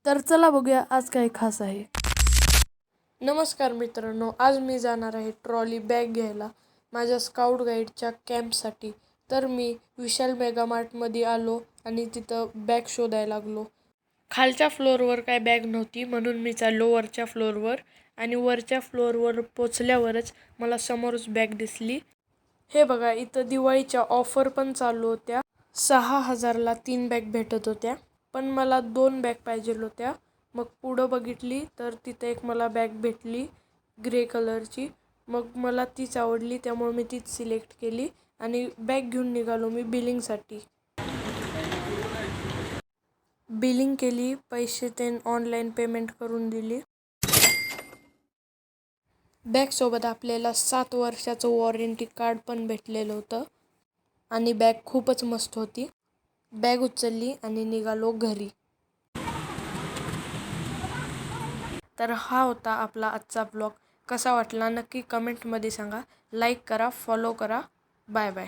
तर चला बघूया आज काय खास आहे. नमस्कार मित्रांनो, आज मी जाणार आहे ट्रॉली बॅग घ्यायला माझ्या स्काउट गाईडच्या कॅम्पसाठी. तर मी विशाल मेगामार्टमध्ये आलो आणि तिथं बॅग शोधायला लागलो. खालच्या फ्लोअरवर काय बॅग नव्हती म्हणून मी चाललो वरच्या फ्लोअरवर आणि वरच्या फ्लोअरवर पोचल्यावरच मला समोरच बॅग दिसली. हे बघा, इथं दिवाळीच्या ऑफर पण चालू होत्या. 6,000ला 3 बॅग भेटत होत्या, पण मला 2 बॅग पाहिजे होत्या. मग पुढं बघितली तर तिथे एक मला बॅग भेटली ग्रे कलरची. मग मला तीच आवडली, त्यामुळे मी तीच सिलेक्ट केली आणि बॅग घेऊन निघालो मी बिलिंगसाठी. बिलिंग केली, पैसे ते ऑनलाईन पेमेंट करून दिली. बॅगसोबत आपल्याला 7 वर्षाचं वॉरंटी कार्ड पण भेटलेलं होतं आणि बॅग खूपच मस्त होती. बॅग उचलली आणि निघालो घरी. तर हा होता आपला आजचा ब्लॉग. कसा वाटला नक्की कमेंटमध्ये सांगा. लाईक करा, फॉलो करा. Bye bye.